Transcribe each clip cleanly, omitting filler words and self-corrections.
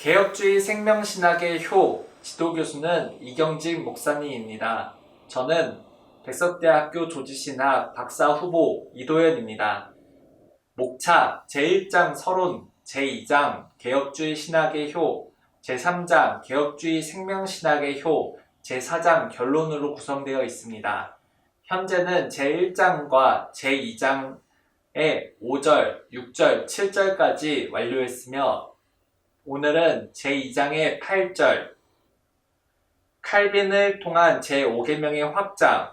개혁주의 생명신학의 효 지도교수는 이경직 목사님입니다. 저는 백석대학교 조지신학 박사 후보 이도현입니다. 목차 제1장 서론, 제2장 개혁주의 신학의 효, 제3장 개혁주의 생명신학의 효, 제4장 결론으로 구성되어 있습니다. 현재는 제1장과 제2장의 5절, 6절, 7절까지 완료했으며 오늘은 제2장의 8절, 칼빈을 통한 제5계명의 확장,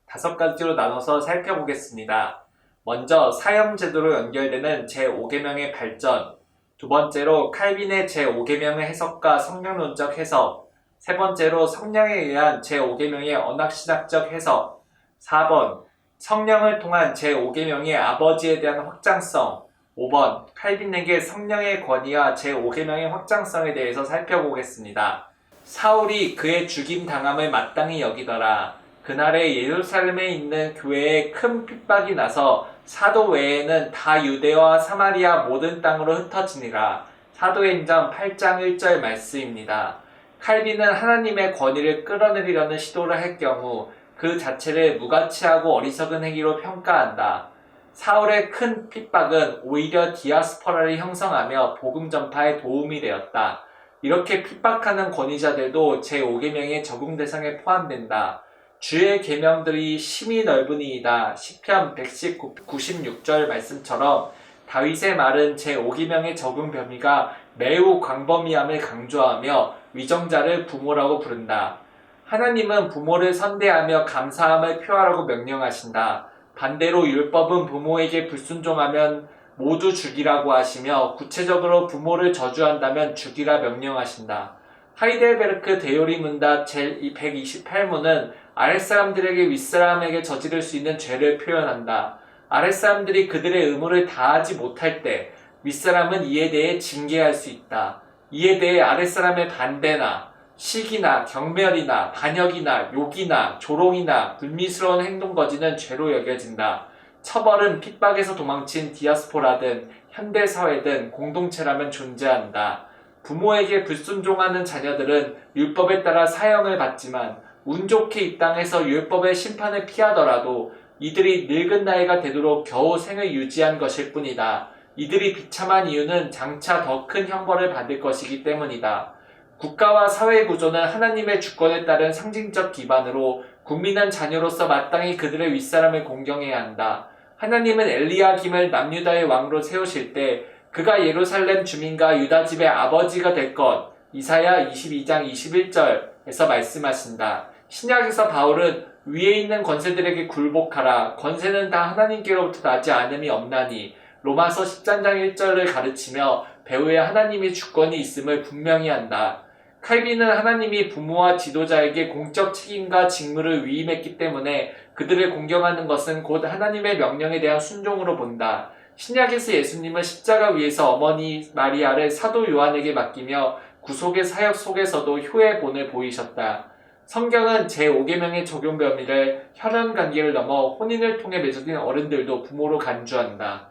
5가지로 나눠서 살펴보겠습니다. 먼저 사형제도로 연결되는 제5계명의 발전, 두 번째로 칼빈의 제5계명의 해석과 성경론적 해석, 세 번째로 성령에 의한 제5계명의 언학신학적 해석, 4번 성령을 통한 제5계명의 아버지에 대한 확장성, 5번 칼빈에게 성령의 권위와 제5계명의 확장성에 대해서 살펴보겠습니다. 사울이 그의 죽임 당함을 마땅히 여기더라. 그날에 예루살렘에 있는 교회에 큰 핍박이 나서 사도 외에는 다 유대와 사마리아 모든 땅으로 흩어지니라. 사도행전 8장 1절 말씀입니다. 칼빈은 하나님의 권위를 끌어내리려는 시도를 할 경우 그 자체를 무가치하고 어리석은 행위로 평가한다. 사울의 큰 핍박은 오히려 디아스포라를 형성하며 복음 전파에 도움이 되었다. 이렇게 핍박하는 권위자들도 제5계명의 적용 대상에 포함된다. 주의 계명들이 심히 넓으니이다. 시편 196절 말씀처럼 다윗의 말은 제5계명의 적용 범위가 매우 광범위함을 강조하며 위정자를 부모라고 부른다. 하나님은 부모를 선대하며 감사함을 표하라고 명령하신다. 반대로 율법은 부모에게 불순종하면 모두 죽이라고 하시며 구체적으로 부모를 저주한다면 죽이라 명령하신다. 하이델베르크 대요리 문답 제128문은 아랫사람들에게 윗사람에게 저지를 수 있는 죄를 표현한다. 아랫사람들이 그들의 의무를 다하지 못할 때 윗사람은 이에 대해 징계할 수 있다. 이에 대해 아랫사람의 반대나 시기나 경멸이나 반역이나 욕이나 조롱이나 불미스러운 행동 거지는 죄로 여겨진다. 처벌은 핍박에서 도망친 디아스포라든 현대사회든 공동체라면 존재한다. 부모에게 불순종하는 자녀들은 율법에 따라 사형을 받지만 운 좋게 이 땅에서 율법의 심판을 피하더라도 이들이 늙은 나이가 되도록 겨우 생을 유지한 것일 뿐이다. 이들이 비참한 이유는 장차 더 큰 형벌을 받을 것이기 때문이다. 국가와 사회 구조는 하나님의 주권에 따른 상징적 기반으로 국민은 자녀로서 마땅히 그들의 윗사람을 공경해야 한다. 하나님은 엘리야김을 남유다의 왕으로 세우실 때 그가 예루살렘 주민과 유다 집의 아버지가 될 것, 이사야 22장 21절에서 말씀하신다. 신약에서 바울은 위에 있는 권세들에게 굴복하라. 권세는 다 하나님께로부터 나지 않음이 없나니 로마서 10장 1절을 가르치며 배후에 하나님의 주권이 있음을 분명히 한다. 칼빈은 하나님이 부모와 지도자에게 공적 책임과 직무를 위임했기 때문에 그들을 공경하는 것은 곧 하나님의 명령에 대한 순종으로 본다. 신약에서 예수님은 십자가 위에서 어머니 마리아를 사도 요한에게 맡기며 구속의 사역 속에서도 효의 본을 보이셨다. 성경은 제5계명의 적용 범위를 혈연관계를 넘어 혼인을 통해 맺어진 어른들도 부모로 간주한다.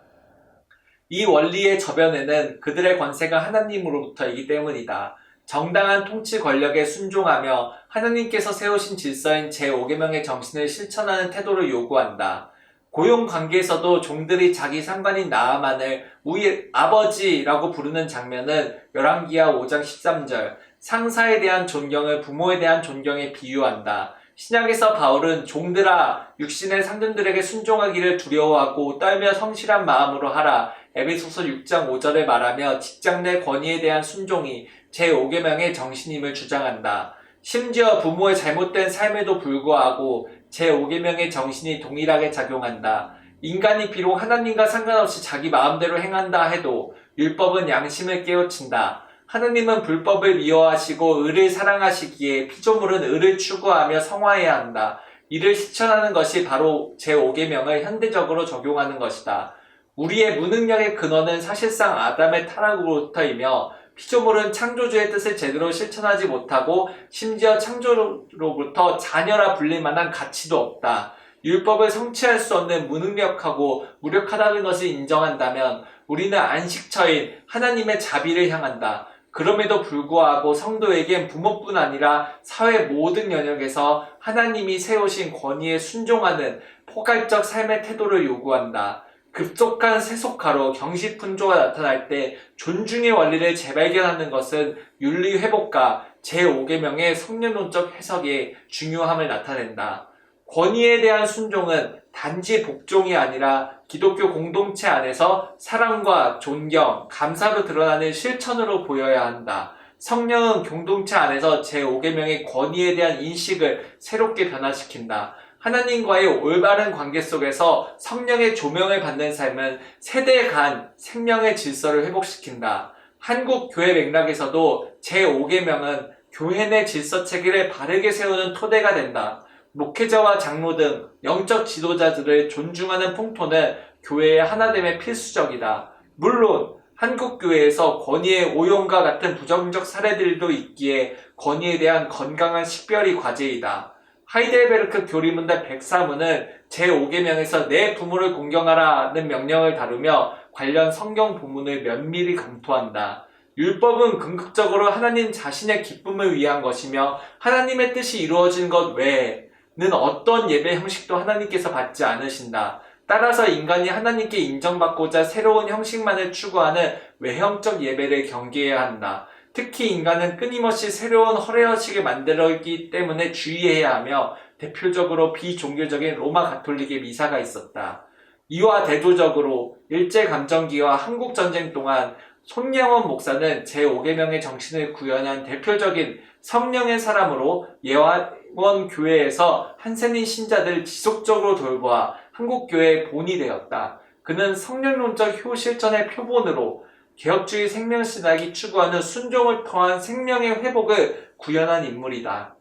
이 원리의 저변에는 그들의 권세가 하나님으로부터이기 때문이다. 정당한 통치 권력에 순종하며 하나님께서 세우신 질서인 제5계명의 정신을 실천하는 태도를 요구한다. 고용 관계에서도 종들이 자기 상관인 나아만을 우리 아버지라고 부르는 장면은 열왕기하 5장 13절, 상사에 대한 존경을 부모에 대한 존경에 비유한다. 신약에서 바울은 종들아 육신의 상전들에게 순종하기를 두려워하고 떨며 성실한 마음으로 하라. 에베소서 6장 5절에 말하며 직장 내 권위에 대한 순종이 제5계명의 정신임을 주장한다. 심지어 부모의 잘못된 삶에도 불구하고 제5계명의 정신이 동일하게 작용한다. 인간이 비록 하나님과 상관없이 자기 마음대로 행한다 해도 율법은 양심을 깨우친다. 하나님은 불법을 미워하시고 의를 사랑하시기에 피조물은 의를 추구하며 성화해야 한다. 이를 실천하는 것이 바로 제5계명을 현대적으로 적용하는 것이다. 우리의 무능력의 근원은 사실상 아담의 타락으로부터이며 피조물은 창조주의 뜻을 제대로 실천하지 못하고 심지어 창조로부터 자녀라 불릴 만한 가치도 없다. 율법을 성취할 수 없는 무능력하고 무력하다는 것을 인정한다면 우리는 안식처인 하나님의 자비를 향한다. 그럼에도 불구하고 성도에겐 부모뿐 아니라 사회 모든 영역에서 하나님이 세우신 권위에 순종하는 포괄적 삶의 태도를 요구한다. 급속한 세속화로 경시분조가 나타날 때 존중의 원리를 재발견하는 것은 윤리회복과 제5계명의 성년론적 해석의 중요함을 나타낸다. 권위에 대한 순종은 단지 복종이 아니라 기독교 공동체 안에서 사랑과 존경, 감사로 드러나는 실천으로 보여야 한다. 성령은 공동체 안에서 제5계명의 권위에 대한 인식을 새롭게 변화시킨다. 하나님과의 올바른 관계 속에서 성령의 조명을 받는 삶은 세대 간 생명의 질서를 회복시킨다. 한국 교회 맥락에서도 제5계명은 교회 내 질서 체계를 바르게 세우는 토대가 된다. 목회자와 장로 등 영적 지도자들을 존중하는 풍토는 교회의 하나됨에 필수적이다. 물론 한국 교회에서 권위의 오용과 같은 부정적 사례들도 있기에 권위에 대한 건강한 식별이 과제이다. 하이델베르크 교리문답 104문은 제5계명에서 내 부모를 공경하라는 명령을 다루며 관련 성경 본문을 면밀히 검토한다. 율법은 궁극적으로 하나님 자신의 기쁨을 위한 것이며 하나님의 뜻이 이루어진 것 외에는 어떤 예배 형식도 하나님께서 받지 않으신다. 따라서 인간이 하나님께 인정받고자 새로운 형식만을 추구하는 외형적 예배를 경계해야 한다. 특히 인간은 끊임없이 새로운 허례허식을 만들었기 때문에 주의해야 하며 대표적으로 비종교적인 로마 가톨릭의 미사가 있었다. 이와 대조적으로 일제감정기와 한국전쟁 동안 손영원 목사는 제5계명의 정신을 구현한 대표적인 성령의 사람으로 예화원교회에서 한센인 신자들을 지속적으로 돌보아 한국교회의 본이 되었다. 그는 성령론적 효실전의 표본으로 개혁주의 생명신학이 추구하는 순종을 통한 생명의 회복을 구현한 인물이다.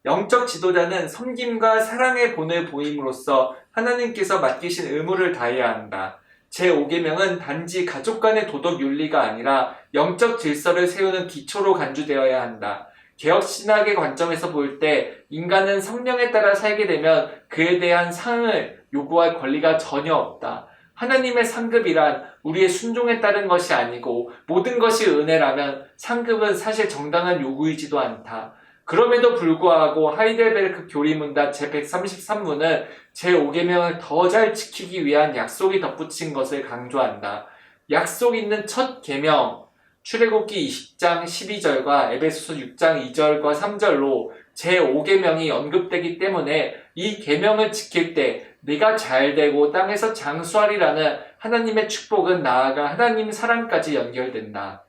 영적 지도자는 섬김과 사랑의 본을 보임으로써 하나님께서 맡기신 의무를 다해야 한다. 제5계명은 단지 가족 간의 도덕 윤리가 아니라 영적 질서를 세우는 기초로 간주되어야 한다. 개혁신학의 관점에서 볼 때 인간은 성령에 따라 살게 되면 그에 대한 상을 요구할 권리가 전혀 없다. 하나님의 상급이란 우리의 순종에 따른 것이 아니고 모든 것이 은혜라면 상급은 사실 정당한 요구이지도 않다. 그럼에도 불구하고 하이델베르크 교리문답 제133문은 제5계명을 더 잘 지키기 위한 약속이 덧붙인 것을 강조한다. 약속 있는 첫 계명, 출애굽기 20장 12절과 에베소서 6장 2절과 3절로 제5계명이 언급되기 때문에 이 계명을 지킬 때 네가 잘되고 땅에서 장수하리라는 하나님의 축복은 나아가 하나님 사랑까지 연결된다.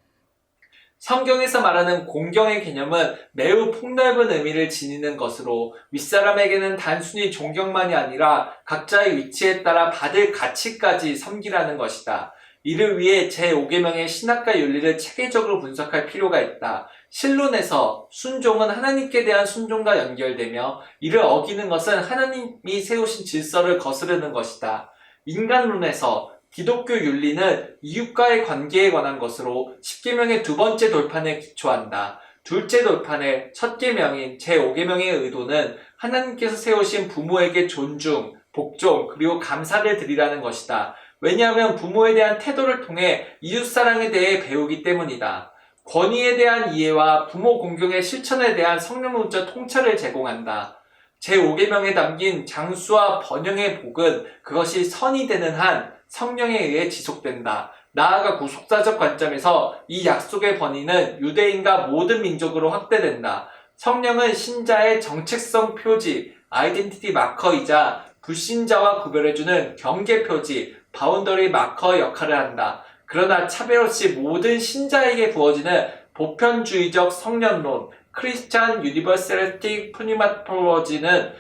성경에서 말하는 공경의 개념은 매우 폭넓은 의미를 지니는 것으로 윗사람에게는 단순히 존경만이 아니라 각자의 위치에 따라 받을 가치까지 섬기라는 것이다. 이를 위해 제5계명의 신학과 윤리를 체계적으로 분석할 필요가 있다. 신론에서 순종은 하나님께 대한 순종과 연결되며 이를 어기는 것은 하나님이 세우신 질서를 거스르는 것이다. 인간론에서 기독교 윤리는 이웃과의 관계에 관한 것으로 10계명의 두 번째 돌판에 기초한다. 둘째 돌판의 첫 계명인 제5계명의 의도는 하나님께서 세우신 부모에게 존중, 복종, 그리고 감사를 드리라는 것이다. 왜냐하면 부모에 대한 태도를 통해 이웃사랑에 대해 배우기 때문이다. 권위에 대한 이해와 부모 공경의 실천에 대한 성령론적 통찰을 제공한다. 제5계명에 담긴 장수와 번영의 복은 그것이 선이 되는 한 성령에 의해 지속된다. 나아가 구속사적 관점에서 이 약속의 번위는 유대인과 모든 민족으로 확대된다. 성령은 신자의 정체성 표지, 아이덴티티 마커이자 불신자와 구별해주는 경계 표지, 바운더리 마커 역할을 한다. 그러나 차별 없이 모든 신자에게 부어지는 보편주의적 성령론, 크리스찬 유니버설리틱 푸니마톨로지는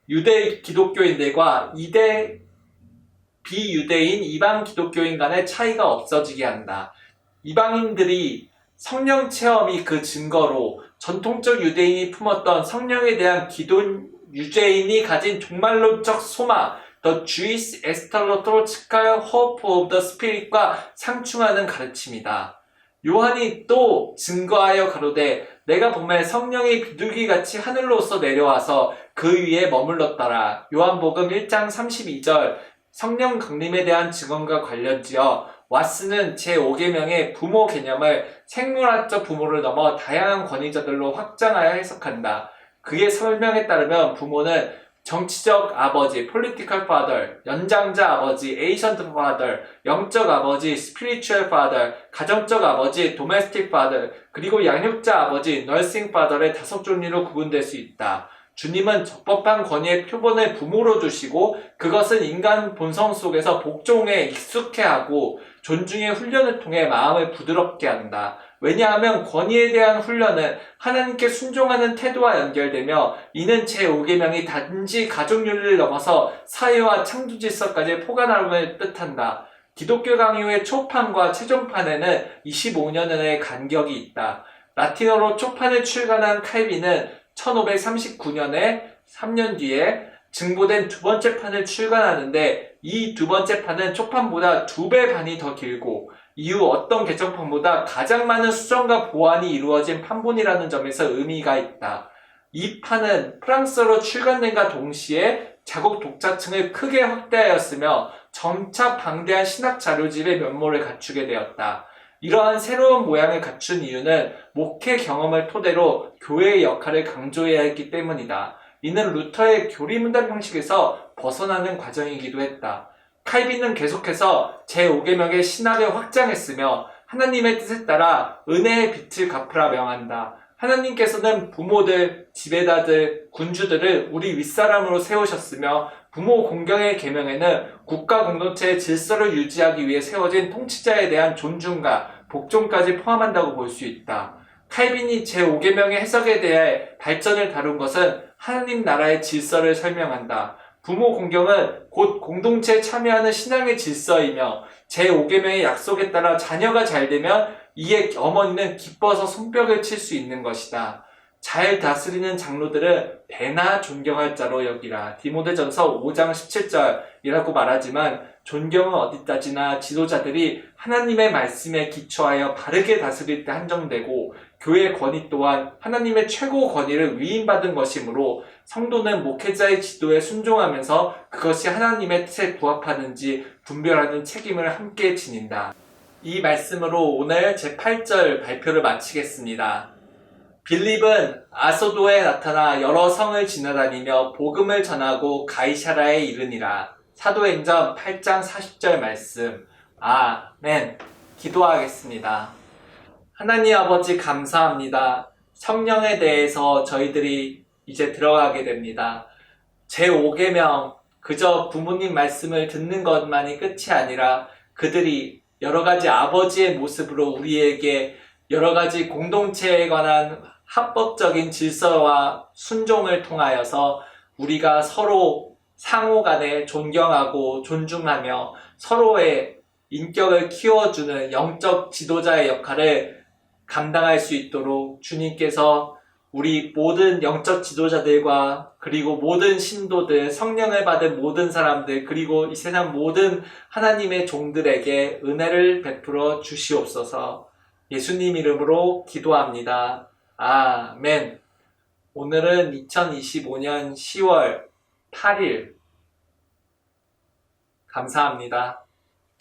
유대 기독교인들과 비유대인 이방 기독교인 간의 차이가 없어지게 한다. 이방인들이 성령 체험이 그 증거로 전통적 유대인이 품었던 성령에 대한 기존 유대인이 가진 종말론적 소망, The Jewish Eschatological Hope of the Spirit과 상충하는 가르침이다. 요한이 또 증거하여 가로되 내가 보면 성령이 비둘기같이 하늘로서 내려와서 그 위에 머물렀더라. 요한복음 1장 32절 성령 강림에 대한 증언과 관련지어 왓슨은 제5계명의 부모 개념을 생물학적 부모를 넘어 다양한 권위자들로 확장하여 해석한다. 그의 설명에 따르면 부모는 정치적 아버지, political father, 연장자 아버지, ancient father, 영적 아버지, spiritual father, 가정적 아버지, domestic father, 그리고 양육자 아버지, nursing father의 5종류로 구분될 수 있다. 주님은 적법한 권위의 표본을 부모로 주시고 그것은 인간 본성 속에서 복종에 익숙해 하고 존중의 훈련을 통해 마음을 부드럽게 한다. 왜냐하면 권위에 대한 훈련은 하나님께 순종하는 태도와 연결되며 이는 제5계명이 단지 가족윤리를 넘어서 사회와 창조 질서까지 포괄함을 뜻한다. 기독교 강요의 초판과 최종판에는 25년의 간격이 있다. 라틴어로 초판을 출간한 칼빈은 1539년에 3년 뒤에 증보된 두 번째 판을 출간하는데 이 두 번째 판은 초판보다 2배 반이 더 길고 이후 어떤 개정판보다 가장 많은 수정과 보완이 이루어진 판본이라는 점에서 의미가 있다. 이 판은 프랑스어로 출간된과 동시에 자국 독자층을 크게 확대하였으며 점차 방대한 신학 자료집의 면모를 갖추게 되었다. 이러한 새로운 모양을 갖춘 이유는 목회 경험을 토대로 교회의 역할을 강조해야 했기 때문이다. 이는 루터의 교리문답 형식에서 벗어나는 과정이기도 했다. 칼빈은 계속해서 제5계명의 신학을 확장했으며 하나님의 뜻에 따라 은혜의 빛을 갚으라 명한다. 하나님께서는 부모들, 지배자들, 군주들을 우리 윗사람으로 세우셨으며 부모 공경의 계명에는 국가 공동체의 질서를 유지하기 위해 세워진 통치자에 대한 존중과 복종까지 포함한다고 볼 수 있다. 칼빈이 제5계명의 해석에 대해 발전을 다룬 것은 하나님 나라의 질서를 설명한다. 부모 공경은 곧 공동체에 참여하는 신앙의 질서이며 제5계명의 약속에 따라 자녀가 잘 되면 이에 어머니는 기뻐서 손뼉을 칠 수 있는 것이다. 잘 다스리는 장로들은 배나 존경할 자로 여기라. 디모데전서 5장 17절이라고 말하지만 존경은 어디까지나 지도자들이 하나님의 말씀에 기초하여 바르게 다스릴 때 한정되고 교회 권위 또한 하나님의 최고 권위를 위임받은 것이므로 성도는 목회자의 지도에 순종하면서 그것이 하나님의 뜻에 부합하는지 분별하는 책임을 함께 지닌다. 이 말씀으로 오늘 제8절 발표를 마치겠습니다. 빌립은 아소도에 나타나 여러 성을 지나다니며 복음을 전하고 가이사라에 이르니라. 사도행전 8장 40절 말씀. 아멘. 기도하겠습니다. 하나님 아버지 감사합니다. 성령에 대해서 저희들이 이제 들어가게 됩니다. 제5계명 그저 부모님 말씀을 듣는 것만이 끝이 아니라 그들이 여러 가지 아버지의 모습으로 우리에게 여러 가지 공동체에 관한 합법적인 질서와 순종을 통하여서 우리가 서로 상호 간에 존경하고 존중하며 서로의 인격을 키워주는 영적 지도자의 역할을 감당할 수 있도록 주님께서 우리 모든 영적 지도자들과 그리고 모든 신도들, 성령을 받은 모든 사람들, 그리고 이 세상 모든 하나님의 종들에게 은혜를 베풀어 주시옵소서. 예수님 이름으로 기도합니다. 아멘. 오늘은 2025년 10월 8일. 감사합니다.